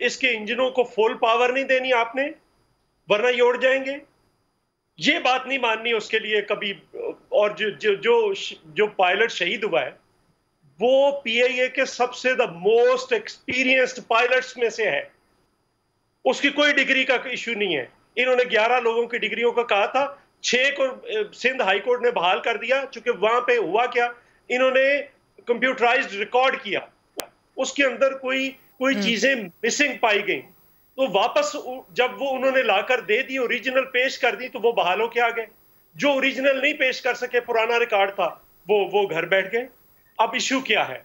इसके इंजनों को फुल पावर नहीं देनी आपने, वरना ये उड़ जाएंगे? ये बात नहीं माननी उसके लिए कभी। और जो पायलट शहीद हुआ है वो PIA के सबसे द मोस्ट एक्सपीरियंस्ड पायलट्स में से है, उसकी कोई डिग्री का इशू नहीं है। इन्होंने 11 लोगों की डिग्रियों का कहा था, 6 को सिंध हाई कोर्ट ने बहाल कर दिया, चूंकि वहां पे हुआ क्या, इन्होंने कंप्यूटराइज्ड रिकॉर्ड किया, उसके अंदर कोई चीजें मिसिंग पाई गई, तो वापस जब वो उन्होंने लाकर दे दी, ओरिजिनल पेश कर दी, तो वो बहाल होके आ गए। जो ओरिजिनल नहीं पेश कर सके, पुराना रिकॉर्ड था, वो घर बैठ गए। अब इशू क्या है?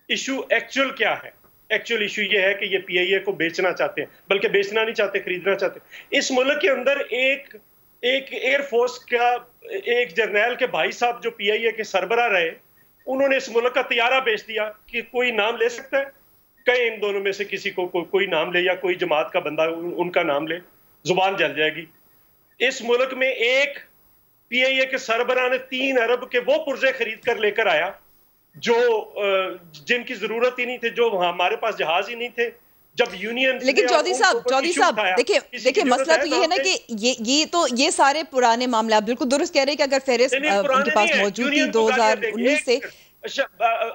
इशू एक्चुअल क्या है? एक्चुअल इशू ये है कि ये PIA को बेचना चाहते हैं, बल्कि बेचना नहीं चाहते, खरीदना चाहते हैं। इस मुल्क के अंदर एक एयरफोर्स का एक जर्नैल के भाई साहब जो PIA के सरबराह रहे, उन्होंने इस मुल्क का तैयारा बेच दिया कि कोई नाम ले सकता है, कहीं इन दोनों में से किसी को कोई नाम ले, या कोई जमात का बंदा उनका नाम ले, जुबान जल जाएगी। इस मुल्क में एक PIA के सरबराह ने 3 अरब के वो पुर्जे खरीद कर लेकर आया जो जिनकी जरूरत ही नहीं थे, जो हमारे पास जहाज ही नहीं थे। जब यूनियन,
लेकिन चौधरी साहब देखिए मसला तो ये है ना कि ये सारे पुराने मामले, आप बिल्कुल दुरुस्त कह रहे हैं कि अगर फेरिस्त उनके पास मौजूद थी 2019 से।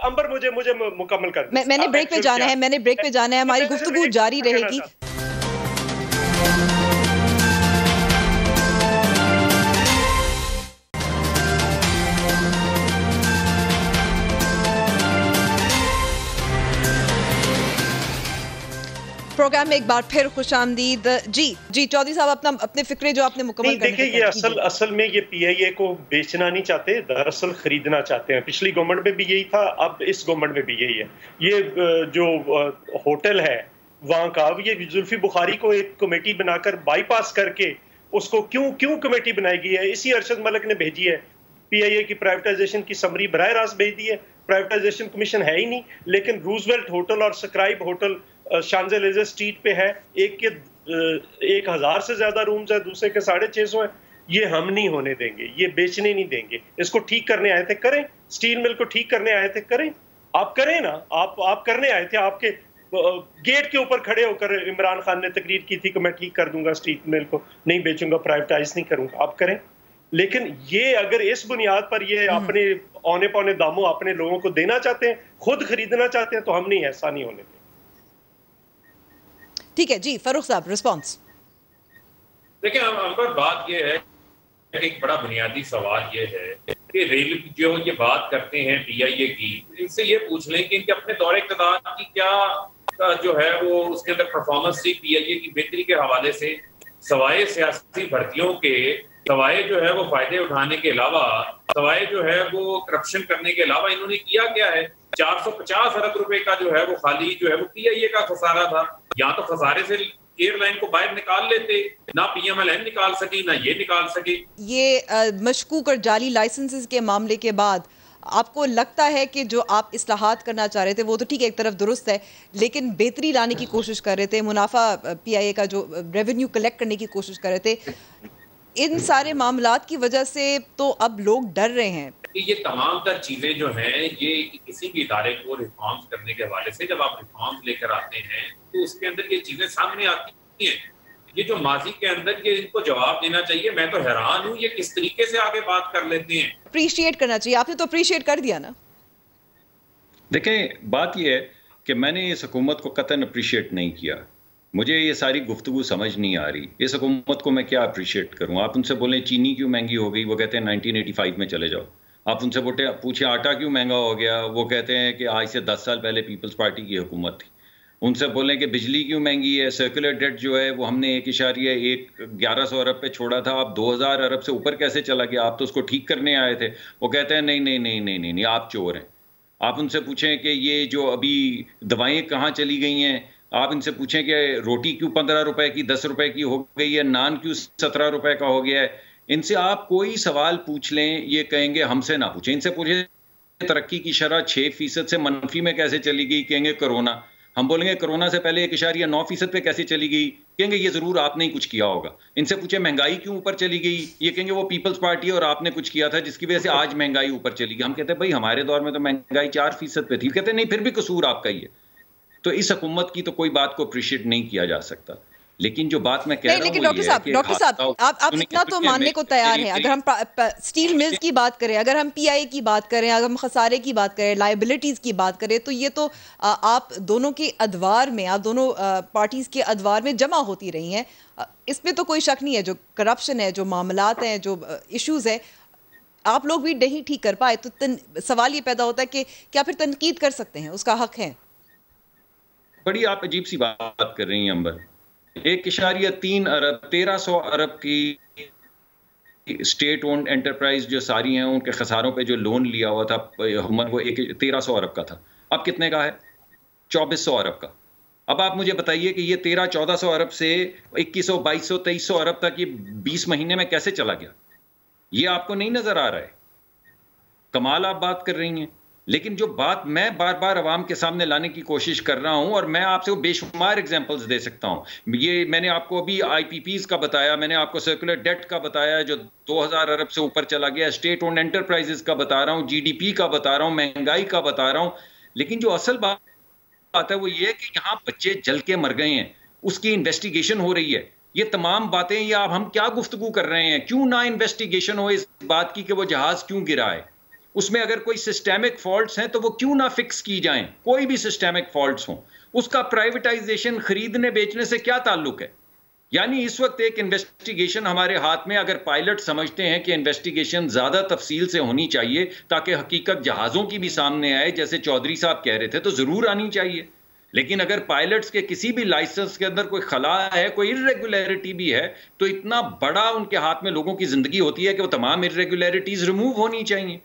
अंबर मुझे मुकम्मल कर,
मैंने ब्रेक पे जाना है, हमारी गुफ्तगू जारी रहेगी। प्रोग्राम में एक बार फिर खुशामदीद। जी चौधरी साहब, अपने फिक्रे जो आपने मुकम्मल करने
देखिए, ये असल में ये PIA को बेचना नहीं चाहते, दरअसल खरीदना चाहते हैं। पिछली गवर्नमेंट में भी यही था, अब इस गवर्नमेंट में भी यही है। ये जो होटल है वहाँ का, ये जुल्फी बुखारी को एक कमेटी बनाकर बाईपास करके उसको क्यों कमेटी बनाई गई है? इसी अरशद मलिक ने भेजी है। PIA की प्राइवेटाइजेशन की समरी बराह रास्त भेज दी है। प्राइवेटाइजेशन कमीशन है ही नहीं, लेकिन रूजवेल्ट होटल और स्क्राइब होटल शांजेलिजे स्ट्रीट पे है, एक के 1000 से ज्यादा रूम्स है, दूसरे के 650 है। ये हम नहीं होने देंगे, ये बेचने नहीं देंगे। इसको ठीक करने आए थे, करें। स्टील मिल को ठीक करने आए थे, करें। आप करें ना, आप करने आए थे। आपके गेट के ऊपर खड़े होकर इमरान खान ने तकरीर की थी कि मैं ठीक कर दूंगा स्टील मिल को, नहीं बेचूंगा, प्राइवेटाइज नहीं करूंगा। आप करें। लेकिन ये अगर इस बुनियाद पर ये अपने औने पौने दामों अपने लोगों को देना चाहते हैं, खुद खरीदना चाहते हैं, तो हम नहीं, ऐसा नहीं होने देंगे।
ठीक है जी, फरूख साहब रिस्पांस।
देखिए अंबर, बात ये है, एक बड़ा बुनियादी सवाल ये है कि रेल जो ये बात करते हैं PIA की, इनसे ये पूछ लें कि इनके अपने दौरे इक़्तिदार की क्या जो है वो उसके अंदर परफॉर्मेंस थी PIA की बेहतरी के हवाले से, सवाए सियासी भर्तियों के, सवाए जो है वो फायदे उठाने के अलावा, सवाए जो है वो करप्शन करने के अलावा इन्होंने किया क्या है? 450 अरब रुपए का जो है वो खाली जो है वो PIA का खसारा था। या तो खसारे से एयरलाइन को बाहर निकाल लेते, ना PMLN निकाल सकी, ना ये निकाल सके।
ये मशकूक और जाली लाइसेंसेस के मामले के बाद आपको लगता है कि जो आप इस्लाहात करना चाह रहे थे वो तो ठीक है, एक तरफ दुरुस्त है, लेकिन बेहतरी लाने की कोशिश कर रहे थे, मुनाफा PIA का जो रेवेन्यू कलेक्ट करने की कोशिश कर रहे थे, इन सारे मामलात की वजह से तो अब लोग डर रहे हैं।
ये तमाम तर चीजें जो हैं, ये किसी भी इदारे को रिफॉर्म्स करने के हवाले से जब आप रिफॉर्म्स लेकर आते हैं तो उसके अंदर ये चीजें सामने आती हैं। ये जो माजी के अंदर ये इनको जवाब देना चाहिए। मैं तो हैरान हूँ ये किस तरीके से आगे बात कर लेते हैं।
अप्रिशिएट करना चाहिए, आपने तो अप्रिशिएट कर दिया ना।
देखें, बात ये है कि मैंने इस हुकूमत को कतई अप्रिशिएट नहीं किया। मुझे ये सारी गुफ्तगू समझ नहीं आ रही। इस हुकूमत को मैं क्या अप्रिशिएट करूँ? आप उनसे बोलें चीनी क्यों महंगी हो गई, वो कहते हैं 1985 में चले जाओ। आप उनसे पूछे आटा क्यों महंगा हो गया, वो कहते हैं कि आज से 10 साल पहले पीपल्स पार्टी की हुकूमत थी। उनसे बोलें कि बिजली क्यों महंगी है, सर्कुलर डेट जो है वो हमने 1.11 अरब पे छोड़ा था, आप 2000 अरब से ऊपर कैसे चला गया? आप तो उसको ठीक करने आए थे। वो कहते हैं नहीं नहीं नहीं नहीं नहीं नहीं, आप चोर हैं। आप उनसे पूछें कि ये जो अभी दवाएं कहाँ चली गई हैं, आप इनसे पूछें कि रोटी क्यों 15 रुपए की 10 रुपए की हो गई है, नान क्यों 17 रुपए का हो गया है। इनसे आप कोई सवाल पूछ लें, ये कहेंगे हमसे ना पूछें। इनसे पूछें तरक्की की शरह 6% से मनफी में कैसे चली गई, कहेंगे कोरोना। हम बोलेंगे कोरोना से पहले 1.9% पे कैसे चली गई, कहेंगे ये जरूर आपने ही कुछ किया होगा। इनसे पूछे महंगाई क्यों ऊपर चली गई, ये कहेंगे वो पीपल्स पार्टी और आपने कुछ किया था जिसकी वजह से आज महंगाई ऊपर चली गई। हम कहते हैं भाई हमारे दौर में तो महंगाई 4% पे थी। कहते हैं नहीं, फिर भी कसूर आपका ही है। तो इस हुकूमत की तो कोई बात को अप्रिशिएट नहीं किया जा सकता। लेकिन जो बात मैं कह रहा हूं,
लेकिन डॉक्टर साहब आप इतना तो मानने को तैयार हैं, अगर हम स्टील मिल्स की बात करें, अगर हम PIA की बात करें, अगर हम खसारे की बात करें, लायबिलिटीज की बात करें, तो ये तो आप दोनों के अदवार में, आप दोनों पार्टीज के अदवार में जमा होती रही हैं। इसमें तो कोई शक नहीं है। जो करप्शन है, जो मामलात हैं, जो इश्यूज है, आप लोग भी नहीं ठीक कर पाए, तो सवाल ये पैदा होता है कि क्या फिर तनकीद कर सकते हैं, उसका हक है।
बड़ी आप अजीब सी बात कर रही हैं अंबर। 1.3 अरब 1300 अरब की स्टेट ओन्ड एंटरप्राइज जो सारी हैं, उनके खसारों पे जो लोन लिया हुआ था हुकूमत, वो 1300 अरब का था। अब कितने का है? 2400 अरब का। अब आप मुझे बताइए कि ये 1300-1400 अरब से 2100, 2200, 2300 अरब तक ये 20 महीने में कैसे चला गया? ये आपको नहीं नजर आ रहा है? कमाल आप बात कर रही हैं। लेकिन जो बात मैं बार बार अवाम के सामने लाने की कोशिश कर रहा हूं, और मैं आपसे वो बेशुमार एग्जांपल्स दे सकता हूं। ये मैंने आपको अभी IPPs का बताया, मैंने आपको सर्कुलर डेट का बताया जो 2000 अरब से ऊपर चला गया, स्टेट ओन्ड एंटरप्राइजेस का बता रहा हूं, GDP का बता रहा हूं, महंगाई का बता रहा हूं। लेकिन जो असल बात है वो ये है कि यहाँ बच्चे जल के मर गए हैं, उसकी इन्वेस्टिगेशन हो रही है। ये तमाम बातें, ये आप हम क्या गुफ्तगू कर रहे हैं? क्यों ना इन्वेस्टिगेशन हो इस बात की कि वो जहाज क्यों गिरा है? उसमें अगर कोई सिस्टेमिक फॉल्ट्स हैं तो वो क्यों ना फिक्स की जाएं? कोई भी सिस्टेमिक फॉल्ट्स हो, उसका प्राइवेटाइजेशन, खरीदने बेचने से क्या ताल्लुक है? यानी इस वक्त एक इन्वेस्टिगेशन हमारे हाथ में, अगर पायलट समझते हैं कि इन्वेस्टिगेशन ज्यादा तफसील से होनी चाहिए ताकि हकीकत जहाजों की भी सामने आए, जैसे चौधरी साहब कह रहे थे, तो जरूर आनी चाहिए। लेकिन अगर पायलट्स के किसी भी लाइसेंस के अंदर कोई खला है, कोई इर्रेगुलरिटी भी है, तो इतना बड़ा उनके हाथ में लोगों की जिंदगी होती है कि वो तमाम इर्रेगुलरिटीज रिमूव होनी चाहिए।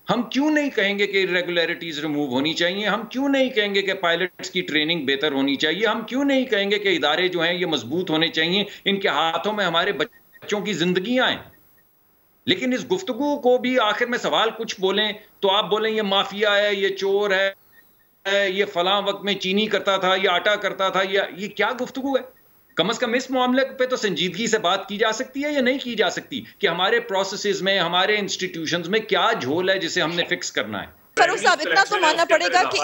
हम क्यों नहीं कहेंगे कि इरेगुलरिटीज रिमूव होनी चाहिए? हम क्यों नहीं कहेंगे कि पायलट्स की ट्रेनिंग बेहतर होनी चाहिए? हम क्यों नहीं कहेंगे कि इदारे जो हैं ये मजबूत होने चाहिए, इनके हाथों में हमारे बच्चों की जिंदगियां हैं? लेकिन इस गुफ्तगू को भी आखिर में सवाल कुछ बोलें तो आप बोलें ये माफिया है, ये चोर है, ये फलां वक्त में चीनी करता था, ये आटा करता था, ये क्या गुफ्तगू है? कम से कम इस मामले पे तो संजीदगी से बात की जा सकती है या नहीं की जा सकती कि हमारे प्रोसेसेस में, हमारे इंस्टीट्यूशंस में क्या झोल है जिसे हमने फिक्स करना है?
फारूक साहब, इतना तो मानना पड़ेगा कि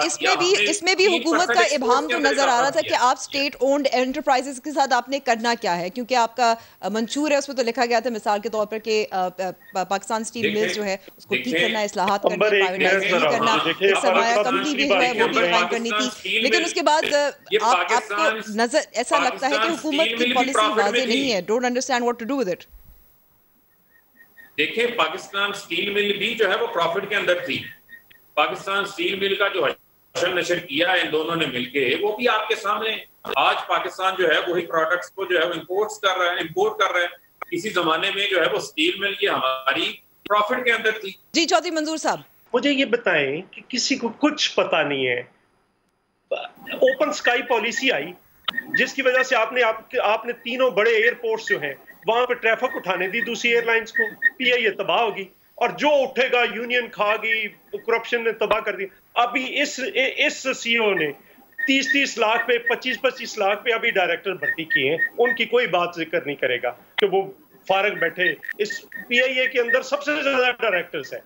इसमें भी हुकूमत का इबाम तो नजर आ रहा था कि आप स्टेट ओन्ड एंटरप्राइजेस के साथ आपने करना क्या है, क्योंकि आपका मंशूर है, उसमें तो लिखा गया था मिसाल के तौर पर कि पाकिस्तान स्टील मिल्स जो है उसको ठीक करना, इस्लाहात करना, प्राइवेटाइज नहीं करना, सरमाया कंपनी भी है वो भी कायम करनी थी। लेकिन उसके बाद आपको नजर ऐसा लगता है कि हुकूमत की पॉलिसी वाज़ेह नहीं है। Don't understand what to do with it.
देखिए, पाकिस्तान स्टील मिल भी जो है वो प्रॉफिट के अंदर थी। पाकिस्तान स्टील मिल का जो हशर नशर किया है इन दोनों ने मिलके, वो भी आपके सामने। आज पाकिस्तान जो है वही प्रोडक्ट्स को जो है वो इंपोर्ट कर रहा है। इसी जमाने में जो है वो स्टील मिल ये हमारी प्रॉफिट के अंदर थी।
जी चौधरी मंजूर साहब,
मुझे ये बताएं कि किसी को कुछ पता नहीं है, ओपन स्काई पॉलिसी आई जिसकी वजह से आपने तीनों बड़े एयरपोर्ट्स जो हैं वहां पे ट्रैफिक उठाने दी दूसरी एयरलाइंस को। PIA तबाह होगी और जो उठेगा यूनियन खा गई, करप्शन ने तबाह कर दी। अभी इस CEO ने 30-30 लाख पे, 25-25 लाख पे अभी डायरेक्टर भर्ती किए हैं। उनकी कोई बात जिक्र नहीं करेगा कि वो फारग बैठे। इस PIA के अंदर सबसे ज्यादा डायरेक्टर्स हैं।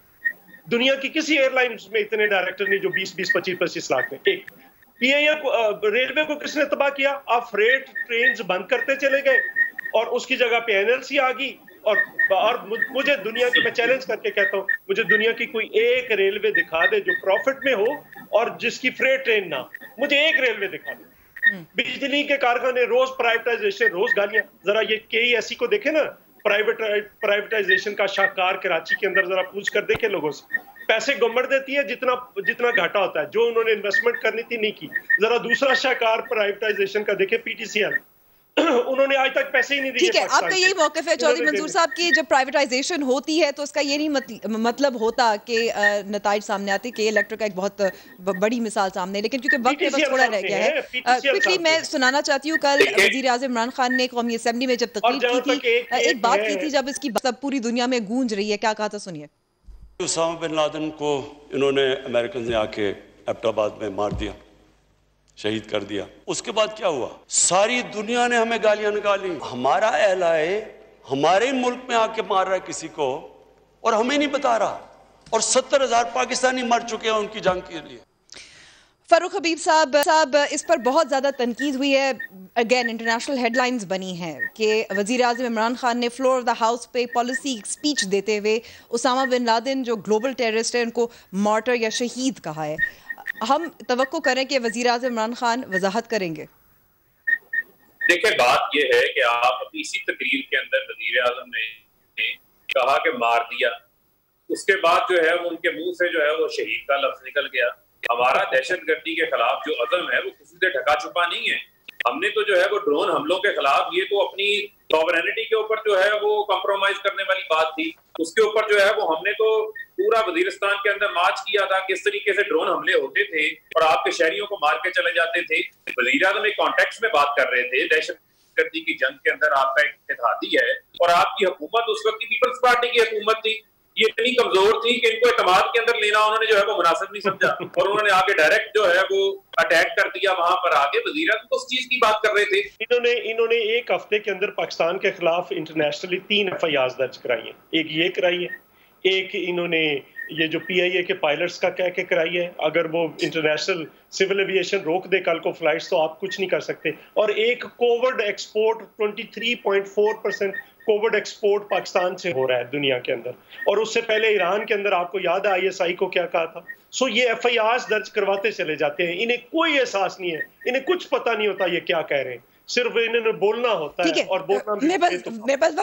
दुनिया की किसी एयरलाइंस में इतने डायरेक्टर नहीं जो 20-20, 25-25 लाख में। एक PIA को, रेलवे को किसने तबाह किया? आप फ्रेट ट्रेन बंद करते चले गए और उसकी जगह पे NLC आ गई। और मुझे दुनिया की, मैं चैलेंज करके कहता हूँ, मुझे दुनिया की कोई एक रेलवे दिखा दे जो प्रॉफिट में हो और जिसकी फ्रेट ट्रेन ना। मुझे एक रेलवे दिखा दे। बिजली के कारखाने रोज प्राइवेटाइजेशन, रोज गालियां। जरा ये KESE को देखे ना, प्राइवेटाइजेशन का शाहकार कराची के अंदर, जरा पूछ कर देखे लोगों से। पैसे गवर्नमेंट देती है जितना घाटा होता है, जो उन्होंने इन्वेस्टमेंट करनी थी नहीं की। जरा दूसरा शाहकार प्राइवेटाइजेशन का देखे, PTCL, उन्होंने आज तक पैसे ही नहीं दिए।
ठीक है, आपका यही मौक़िफ़ है चौधरी मंजूर साहब की जब प्राइवेटाइजेशन होती है तो उसका ये नहीं मतलब होता कि नताइज सामने आते कि इलेक्ट्रिक का एक बहुत बड़ी मिसाल सामने, लेकिन क्योंकि वक्त बस थोड़ा रह गया है, क्विकली मैं सुनाना चाहती हूँ। कल वज़ीर-ए-आज़म इमरान खान ने कौमी असेंबली में जब तकरीर की थी, एक बात की थी जब इसकी सब पूरी दुनिया में गूंज रही है, क्या कहा था सुनिए।
उसामा बिन लादेन को इन्होंने अमेरिकन ने आके एबटाबाद में मार दिया, शहीद कर दिया। उसके बाद क्या हुआ? सारी दुनिया ने हमें गालियां निकाली। हमारा एलाए हमारे मुल्क में आके मार रहा है किसी को और हमें नहीं बता रहा, और 70,000 पाकिस्तानी मर चुके हैं उनकी जंग के लिए।
फारूक हबीब साहब, इस पर बहुत ज़्यादा तनकीद हुई है। अगेन इंटरनेशनल हेडलाइंस बनी है कि वज़ीर-ए-आज़म इमरान खान ने फ्लोर ऑफ द हाउस पे पॉलिसी स्पीच देते हुए उसामा बिन लादेन जो ग्लोबल टेररिस्ट है उनको मार्टर या शहीद कहा है। हम तवक्को करें कि वज़ीर-ए-आज़म इमरान खान वजाहत करेंगे?
देखिए, बात यह है कि आप अभी इसी तकरीर के अंदर वज़ीर-ए-आज़म ने कहा कि मार दिया, उसके बाद जो है वो उनके मुंह से जो है वो शहीद का लफ्ज निकल गया। हमारा दहशतगर्दी के खिलाफ जो अज़म है वो किसी से ढका छुपा नहीं है। हमने तो जो है वो ड्रोन हमलों के खिलाफ, ये तो अपनी सॉवरेनिटी के ऊपर जो है वो कॉम्प्रोमाइज करने वाली बात थी, उसके ऊपर जो है वो हमने तो पूरा वजीरिस्तान के अंदर मार्च किया था, किस तरीके से ड्रोन हमले होते थे और आपके शहरियों को मार के चले जाते थे। वजीर आज़म एक कॉन्टेक्स्ट में बात कर रहे थे, दहशतगर्दी की जंग के अंदर आपका एक इत्तेहादी है और आपकी हुकूमत उस वक्त की पीपल्स पार्टी की हुकूमत थी, ये इतनी कमजोर थी कि इनको एतमाद के अंदर लेना उन्होंने जो है वो मुनासिब नहीं समझा और उन्होंने आगे डायरेक्ट जो है वो अटैक कर दिया वहां पर आके। वज़ीर आज़म उस चीज की बात कर रहे थे।
इन्होंने एक हफ्ते के अंदर पाकिस्तान के खिलाफ इंटरनेशनली 3 FIRs दर्ज कराई है। एक ये कराई है, एक इन्होंने ये जो PIA के पायलट्स का कह के कराई है, अगर वो इंटरनेशनल सिविल एविएशन रोक दे कल को फ्लाइट्स तो आप कुछ नहीं कर सकते। और एक Covid export 23.4% Covid export Pakistan से हो रहा है दुनिया के अंदर, और उससे पहले ईरान के अंदर आपको याद है ISI को क्या कहा था। सो ये FIRs दर्ज करवाते चले जाते हैं, इन्हें कोई एहसास नहीं है, इन्हें कुछ पता नहीं होता ये क्या कह रहे हैं, सिर्फ इन्होंने बोलना होता है और बोलना
मेरे पास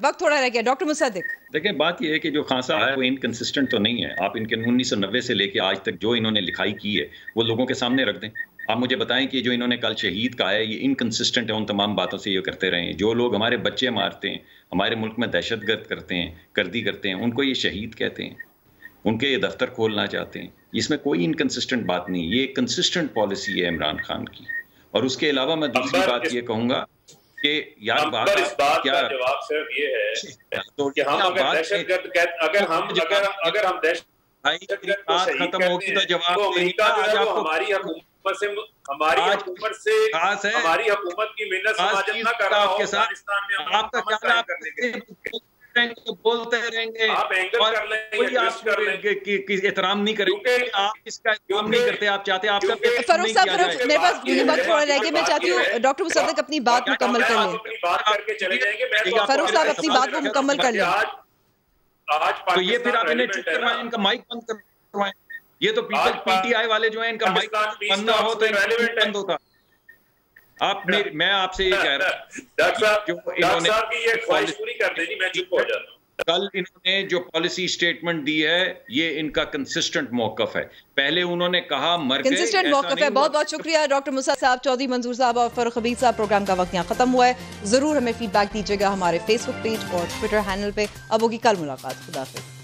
वक्त थोड़ा रह गया। डॉक्टर मुसद्दिक,
देखिए बात यह है कि जो खान साहब है वो इनकंसिस्टेंट तो नहीं है। आप इनके 1990 से लेके आज तक जो इन्होंने लिखाई की है वो लोगों के सामने रख दें। आप मुझे बताएं कि जो इन्होंने कल शहीद कहा है ये इनकंसिस्टेंट है उन तमाम बातों से ये करते रहे हैं। जो लोग हमारे बच्चे मारते हैं, हमारे मुल्क में दहशतगर्द करते हैं, गर्दी करते हैं, उनको ये शहीद कहते हैं, उनके ये दफ्तर खोलना चाहते हैं। इसमें कोई इनकंसिस्टेंट बात नहीं, ये कंसिस्टेंट पॉलिसी है इमरान खान की। और उसके अलावा मैं दूसरी बात ये कहूंगा कि यार बात क्या
जवाब सिर्फ ये है तो कि हम अगर दहशतगर्द अगर हम दहशतगर्द
खत्म होगी तो जवाब
हमारी हुकूमत से हमारी हुकूमत की मिन्नत समाजत ना कर रहा हो अफगानिस्तान में आपका क्या
बोलते रहेंगे और कोई आपको एहतराम नहीं करेंगे। आप इसका एहतराम नहीं करते, आप चाहते आपका
फरूख साहब मेरे पास वक्त थोड़ा रह गया, मैं चाहती हूँ डॉक्टर मुसद्दिक अपनी बात मुकम्मल कर लें। फरूख साहब अपनी बात को मुकम्मल कर लें।
तो ये फिर आप इन्हें चुप करवाएं, इनका माइक बंद करवाएं। ये तो PTI वाले जो है इनका माइक बंद ना हो तो बंद होता। मैं आपसे ये कह रहा हूँ कल इन्होंने जो पॉलिसी स्टेटमेंट दी है ये इनका कंसिस्टेंट मौकफ है। पहले उन्होंने कहा मर गए,
कंसिस्टेंट मौकफ है। बहुत बहुत शुक्रिया डॉक्टर मुसद्दिक साहब, चौधरी मंजूर साहब और फरूख हबीब साहब। प्रोग्राम का वक्त यहाँ खत्म हुआ है। जरूर हमें फीडबैक दीजिएगा हमारे फेसबुक पेज और ट्विटर हैंडल पे। अब होगी कल मुलाकात। खुदा हाफिज़।